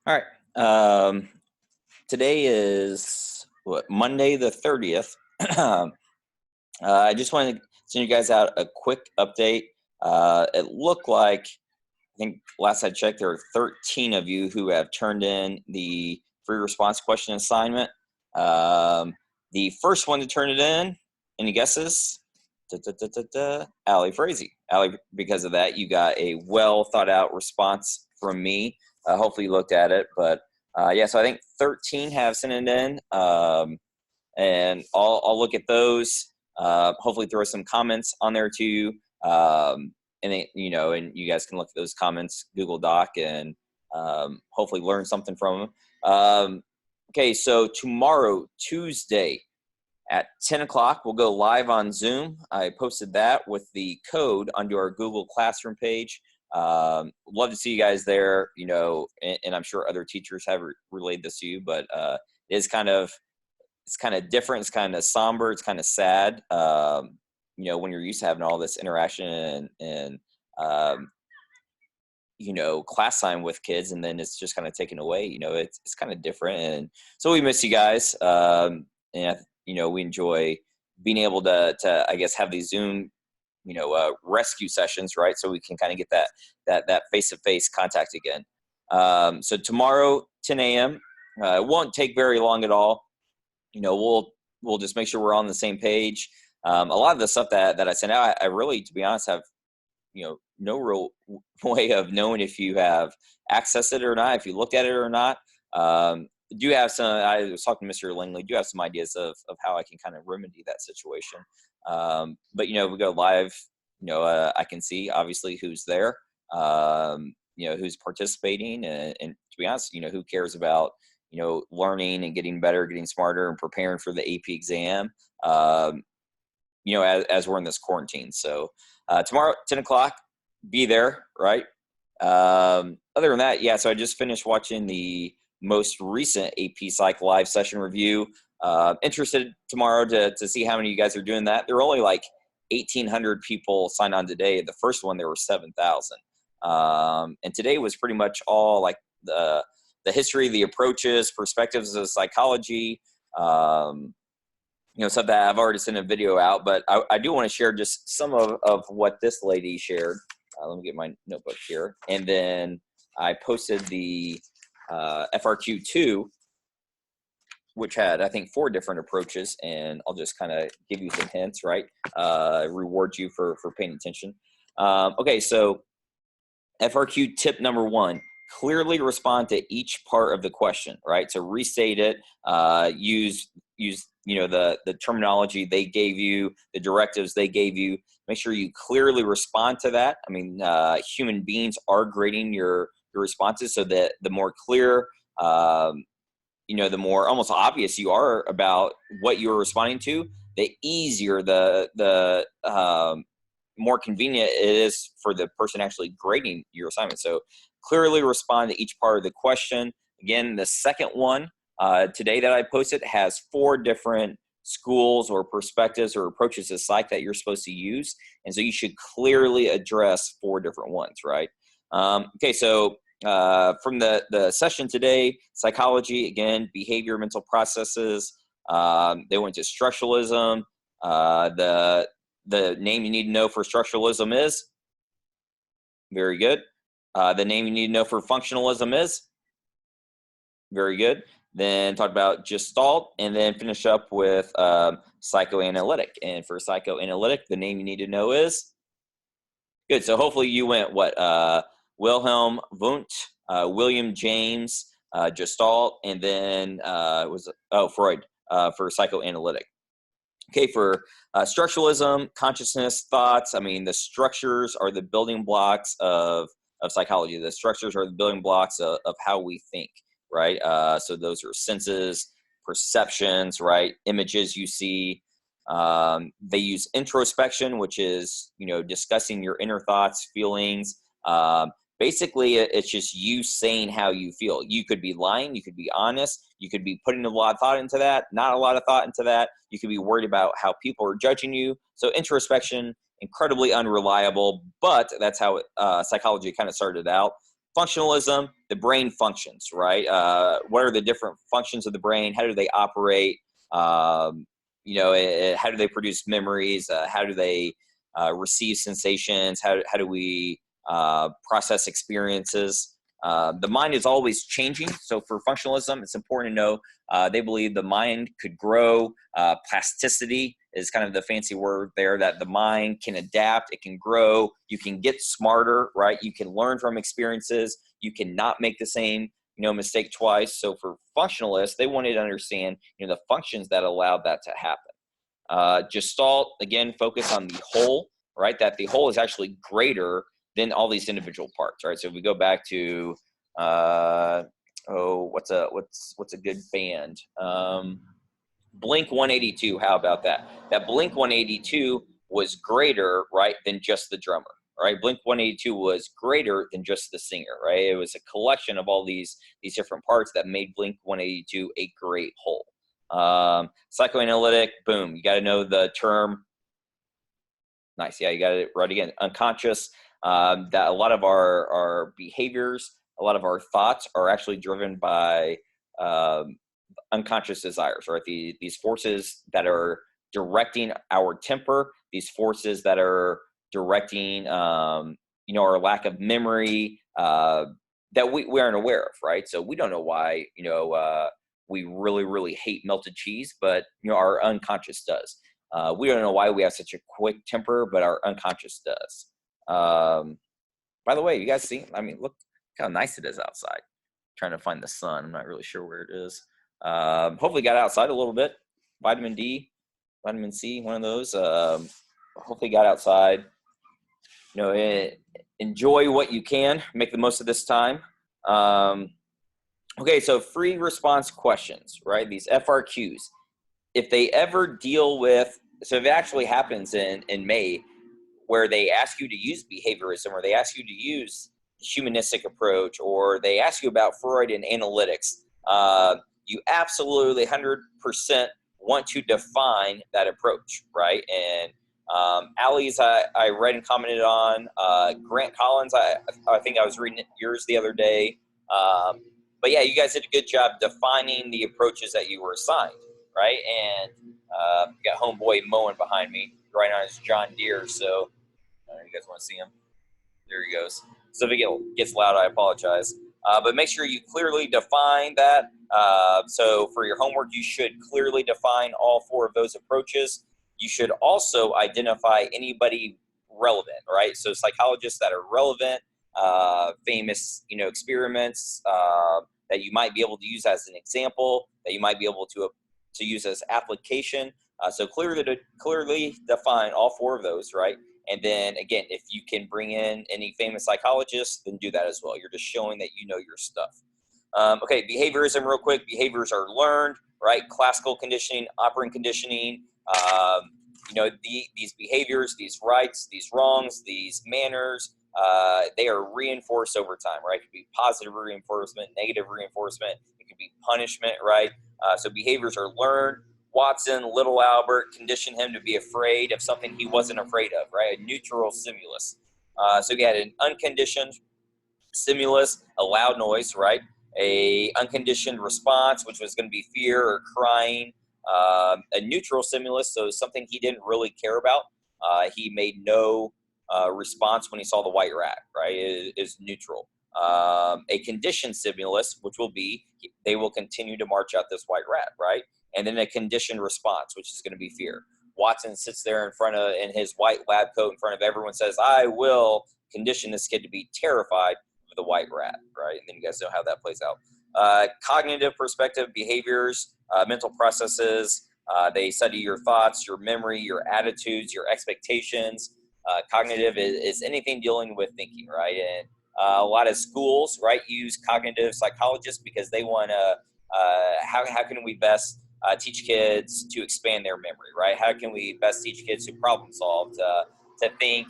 All right. Today is what, Monday the 30th. I just wanted to send you guys out a quick update. It looked like, I think last I checked, there are 13 of you who have turned in the free response question assignment. The first one to turn it in, any guesses? Allie Frazee. Allie, because of that, you got a well thought out response from me. Hopefully you looked at it, but yeah, so I think 13 have sent it in, and I'll look at those. Hopefully throw some comments on there too, and and you guys can look at those comments, Google Doc, and hopefully learn something from them. Okay, so tomorrow, Tuesday, at 10 o'clock, we'll go live on Zoom. I posted that with the code onto our Google Classroom page. Love to see you guys there, and I'm sure other teachers have relayed this to you, but it is it's kind of different. It's kind of somber. It's kind of sad, when you're used to having all this interaction and class time with kids, and then it's just kind of taken away. It's kind of different. And so we miss you guys. And we enjoy being able to I guess have these Zoom rescue sessions, right? So we can kind of get that face-to-face contact again. So tomorrow, 10 a.m. It won't take very long at all. We'll just make sure we're on the same page. A lot of the stuff that I sent out, I really, to be honest, have no real way of knowing if you have accessed it or not, if you looked at it or not. Do have some, I was talking to Mr. Langley, do have some ideas of how I can kind of remedy that situation. But we go live, I can see obviously who's there, who's participating, and to be honest, who cares about learning and getting better, getting smarter, and preparing for the AP exam, as we're in this quarantine. So tomorrow, 10 o'clock, be there, right? Other than that, yeah, so I just finished watching the most recent AP Psych live session review. Interested tomorrow to see how many of you guys are doing that. There are only like 1,800 people signed on today. The first one, there were 7,000. And today was pretty much all like the history, the approaches, perspectives of psychology, stuff that I've already sent a video out, but I do want to share just some of what this lady shared. Let me get my notebook here. And then I posted the FRQ2, which had, I think, 4 different approaches, and I'll just kind of give you some hints, right? Reward you for paying attention. Okay, so FRQ tip number 1, clearly respond to each part of the question, right? So restate it, use the terminology they gave you, the directives they gave you. Make sure you clearly respond to that. I mean, human beings are grading your responses, so that the more clear, the more almost obvious you are about what you're responding to, the easier, the more convenient it is for the person actually grading your assignment. So clearly respond to each part of the question. Again, the second one today that I posted has 4 different schools or perspectives or approaches to psych that you're supposed to use. And so you should clearly address 4 different ones, right? Okay, so from the session today, psychology, again, behavior, mental processes. They went to structuralism. The name you need to know for structuralism is, very good. The name you need to know for functionalism is, very good. Then talk about Gestalt, and then finish up with psychoanalytic. And for psychoanalytic, the name you need to know is, good. So hopefully you went Wilhelm Wundt, William James, Gestalt, and then Freud for psychoanalytic. Okay, for structuralism, consciousness, thoughts. I mean, the structures are the building blocks of psychology. The structures are the building blocks of how we think, right? So those are senses, perceptions, right? Images you see. They use introspection, which is, discussing your inner thoughts, feelings. Basically, it's just you saying how you feel. You could be lying. You could be honest. You could be putting a lot of thought into that, not a lot of thought into that. You could be worried about how people are judging you. So introspection, incredibly unreliable, but that's how psychology kind of started out. functionalism, the brain functions, right? What are the different functions of the brain? How do they operate? You know, how do they produce memories? How do they receive sensations? How do we process experiences? The mind is always changing. So for functionalism, it's important to know they believe the mind could grow. Plasticity is kind of the fancy word there, that the mind can adapt, it can grow, you can get smarter, right? You can learn from experiences, you cannot make the same, you know, mistake twice. So for functionalists, they wanted to understand, you know, the functions that allowed that to happen. Gestalt, again, focus on the whole, right? That the whole is actually greater than all these individual parts, right? So if we go back to, what's a good band? Blink 182, how about that? That Blink 182 was greater, right, than just the drummer, right? Blink 182 was greater than just the singer, right? It was a collection of all these different parts that made Blink 182 a great whole. Psychoanalytic, boom, you got to know the term. Nice, yeah, you got it right again. Unconscious, that a lot of our behaviors, a lot of our thoughts are actually driven by unconscious desires, right? These forces that are directing our temper, these forces that are directing, you know, our lack of memory, that we aren't aware of, right? So we don't know why, you know, we really hate melted cheese, but, you know, our unconscious does. We don't know why we have such a quick temper, but our unconscious does. By the way, you guys see, I mean, look how nice it is outside. Trying to find the sun. I'm not really sure where it is. Hopefully got outside a little bit. Vitamin D, vitamin C, one of those. Hopefully got outside. You know, enjoy what you can. Make the most of this time. Okay, so free response questions, right? These FRQs. If they ever deal with, so if it actually happens in May, where they ask you to use behaviorism, or they ask you to use humanistic approach, or they ask you about Freud and analytics, you absolutely 100% want to define that approach, right? And Allie's I read and commented on. Grant Collins, I think I was reading yours the other day. But yeah, you guys did a good job defining the approaches that you were assigned, right? And you got homeboy mowing behind me, right on his John Deere. So you guys want to see him? There he goes. So if it gets loud, I apologize. But make sure you clearly define that. So for your homework, you should clearly define all 4 of those approaches. You should also identify anybody relevant, right? So psychologists that are relevant, famous, you know, experiments that you might be able to use as an example, that you might be able to use as application. So clearly define all 4 of those, right? And then again, if you can bring in any famous psychologists, then do that as well. You're just showing that you know your stuff. Okay, behaviorism real quick. Behaviors are learned, right? Classical conditioning, operant conditioning. You know, these behaviors, these rights, these wrongs, these manners, they are reinforced over time, right? It could be positive reinforcement, negative reinforcement. It could be punishment, right? So behaviors are learned. Watson, little Albert conditioned him to be afraid of something he wasn't afraid of, right? A neutral stimulus. So you had an unconditioned stimulus, a loud noise, right? A unconditioned response, which was going to be fear or crying. A neutral stimulus, so something he didn't really care about. He made no response when he saw the white rat, right? It is neutral. A conditioned stimulus, which will be, they will continue to march out this white rat, right? And then a conditioned response, which is going to be fear. Watson sits there in his white lab coat in front of everyone, says, I will condition this kid to be terrified of the white rat, right? And then you guys know how that plays out. Cognitive perspective, behaviors, mental processes. They study your thoughts, your memory, your attitudes, your expectations. Cognitive is anything dealing with thinking, right? And a lot of schools, right, use cognitive psychologists because they want to, how can we best teach kids to expand their memory, right? How can we best teach kids to problem solve, to think,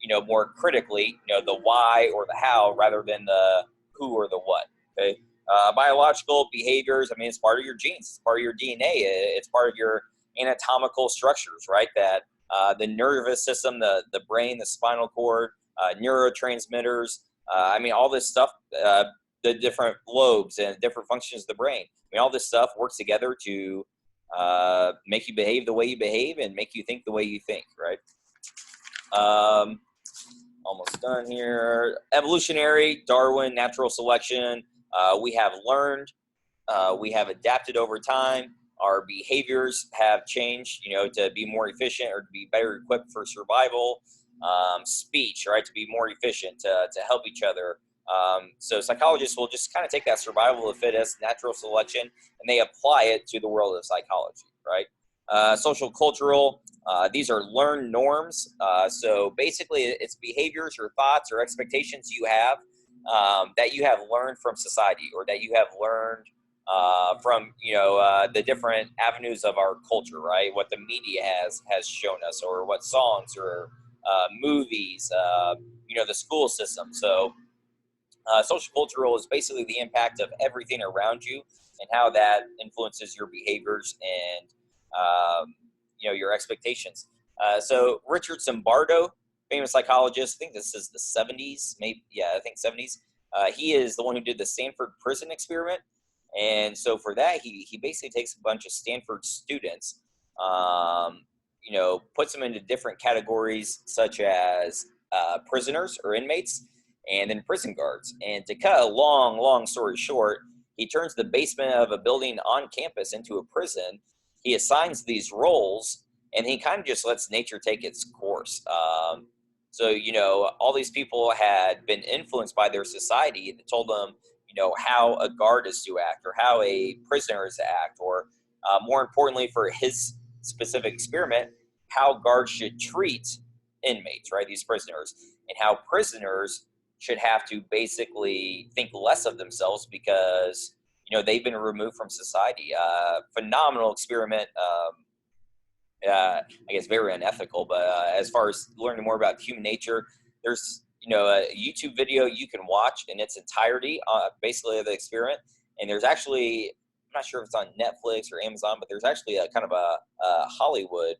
you know, more critically, you know, the why or the how rather than the who or the what, okay? Biological behaviors, I mean, it's part of your genes, it's part of your DNA, it's part of your anatomical structures, right? That the nervous system, the brain, the spinal cord, neurotransmitters, I mean, all this stuff, the different lobes and different functions of the brain. I mean, all this stuff works together to make you behave the way you behave and make you think the way you think, right? Almost done here. Evolutionary, Darwin, natural selection. We have learned, we have adapted over time. Our behaviors have changed, you know, to be more efficient or to be better equipped for survival. Speech, right, to be more efficient, to help each other. So psychologists will just kind of take that survival of the fittest, natural selection, and they apply it to the world of psychology, right? Social cultural, these are learned norms. So basically it's behaviors or thoughts or expectations you have that you have learned from society, or that you have learned from, you know, the different avenues of our culture, right? What the media has shown us, or what songs or movies, you know, the school system. So social cultural is basically the impact of everything around you and how that influences your behaviors and, you know, your expectations. So Richard Zimbardo, famous psychologist, I think this is the 70s, maybe, yeah, I think 70s. He is the one who did the Stanford prison experiment. And so for that, he basically takes a bunch of Stanford students, you know, puts them into different categories, such as prisoners or inmates, and then prison guards. And to cut a long story short, he turns the basement of a building on campus into a prison. He assigns these roles, and he kind of just lets nature take its course. So, you know, all these people had been influenced by their society that told them, you know, how a guard is to act, or how a prisoner is to act, or more importantly for his specific experiment, how guards should treat inmates, right, these prisoners, and how prisoners should have to basically think less of themselves because, you know, they've been removed from society. Phenomenal experiment. I guess very unethical, but as far as learning more about human nature, there's, you know, a YouTube video you can watch in its entirety, basically of the experiment. And there's actually, I'm not sure if it's on Netflix or Amazon, but there's actually a kind of a Hollywood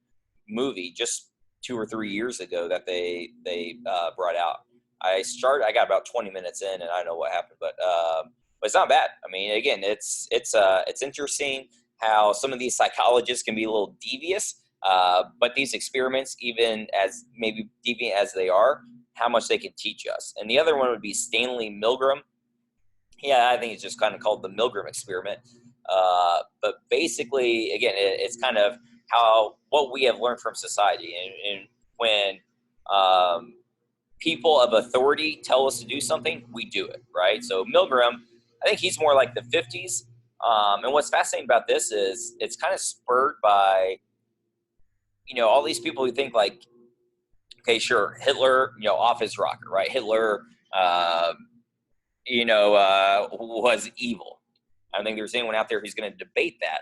movie just 2 or 3 years ago that they brought out. I got about 20 minutes in, and I don't know what happened, but it's not bad. I mean, again, it's interesting how some of these psychologists can be a little devious, but these experiments, even as maybe deviant as they are, how much they can teach us. And the other one would be Stanley Milgram. Yeah, I think it's just kind of called the Milgram experiment. But basically, again, it's kind of what we have learned from society, and when people of authority tell us to do something, we do it, right? So Milgram, I think he's more like the 50s. And what's fascinating about this is it's kind of spurred by, you know, all these people who think like, okay, sure, Hitler, you know, off his rocker, right? Hitler, you know, was evil. I don't think there's anyone out there who's going to debate that.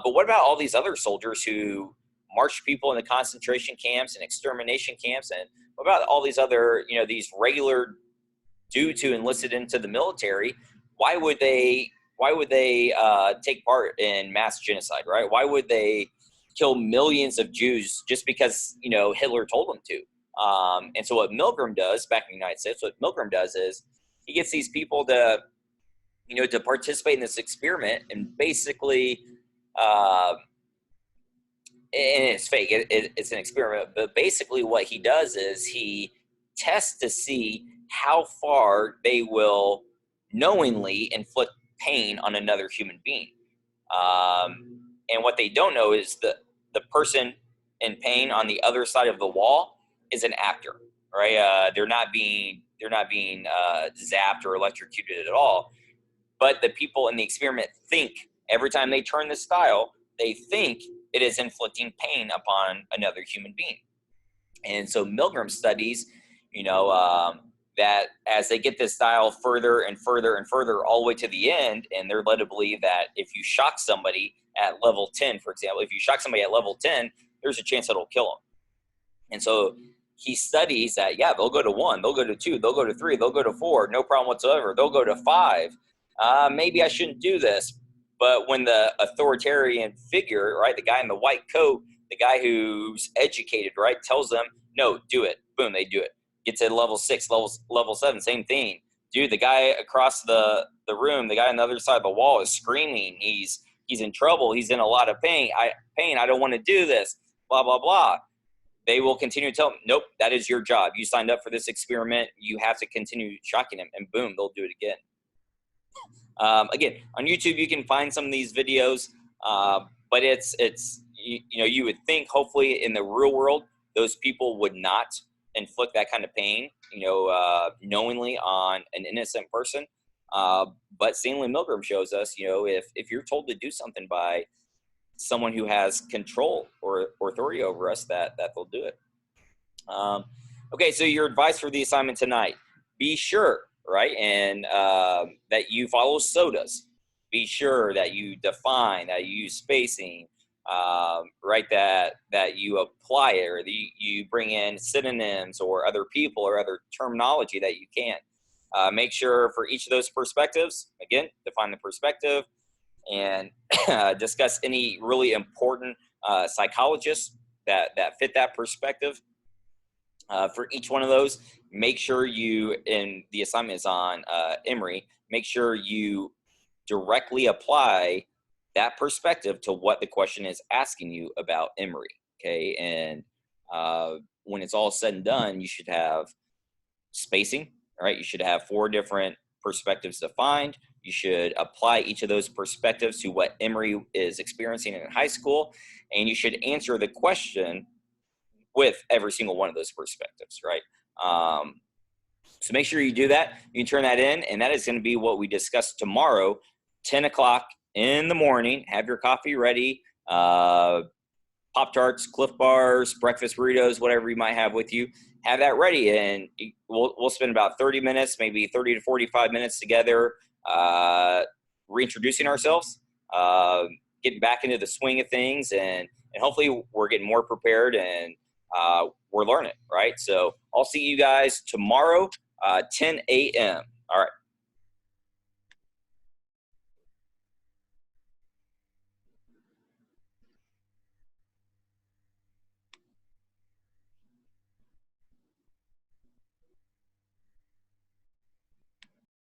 But what about all these other soldiers who marched people into concentration camps and extermination camps? And what about all these other, you know, these regular dudes who enlisted into the military? Why would they take part in mass genocide, right? Why would they kill millions of Jews just because, you know, Hitler told them to? And so what Milgram does back in the United States, what Milgram does is he gets these people to, you know, to participate in this experiment, and basically, and it's fake, it's an experiment, but basically what he does is he tests to see how far they will knowingly inflict pain on another human being. And what they don't know is the person in pain on the other side of the wall is an actor, right? They're not being zapped or electrocuted at all. But the people in the experiment think every time they turn this dial, they think it is inflicting pain upon another human being. And so Milgram studies, you know, that as they get this dial further and further and further all the way to the end, and they're led to believe that if you shock somebody at level 10, for example, if you shock somebody at level 10, there's a chance it'll kill them. And so he studies that, yeah, they'll go to 1, they'll go to 2, they'll go to 3, they'll go to 4, no problem whatsoever. They'll go to 5. Maybe I shouldn't do this. But when the authoritarian figure, right, the guy in the white coat, the guy who's educated, right, tells them, no, do it. Boom, they do it. Get to level 6, level 7, same thing. Dude, the guy across the room, the guy on the other side of the wall is screaming. He's in trouble. He's in a lot of pain. I don't want to do this. Blah, blah, blah. They will continue to tell him, nope, that is your job. You signed up for this experiment. You have to continue shocking him. And boom, they'll do it again. Again, on YouTube, you can find some of these videos, but it's you know, you would think hopefully in the real world, those people would not inflict that kind of pain, you know, knowingly on an innocent person. But Stanley Milgram shows us, you know, if you're told to do something by someone who has control or authority over us, that they'll do it. Okay, so your advice for the assignment tonight: be sure, right, and that you follow SOTAs. Be sure that you define, that you use spacing, right, that you apply it, or you bring in synonyms or other people or other terminology that you can. Make sure for each of those perspectives, again, define the perspective, and discuss any really important psychologists that fit that perspective. For each one of those, make sure you, and the assignment is on Emory, make sure you directly apply that perspective to what the question is asking you about Emory, okay? And when it's all said and done, you should have spacing, right? You should have 4 different perspectives defined. You should apply each of those perspectives to what Emory is experiencing in high school, and you should answer the question with every single one of those perspectives, right? So make sure you do that. You can turn that in, and that is going to be what we discuss tomorrow, 10 o'clock in the morning. Have your coffee ready, Pop-Tarts, Cliff Bars, breakfast burritos, whatever you might have with you. Have that ready, and we'll spend about 30 minutes, maybe 30 to 45 minutes together, reintroducing ourselves, getting back into the swing of things, and hopefully we're getting more prepared, and we're learning, right? So I'll see you guys tomorrow, 10 a.m. All right.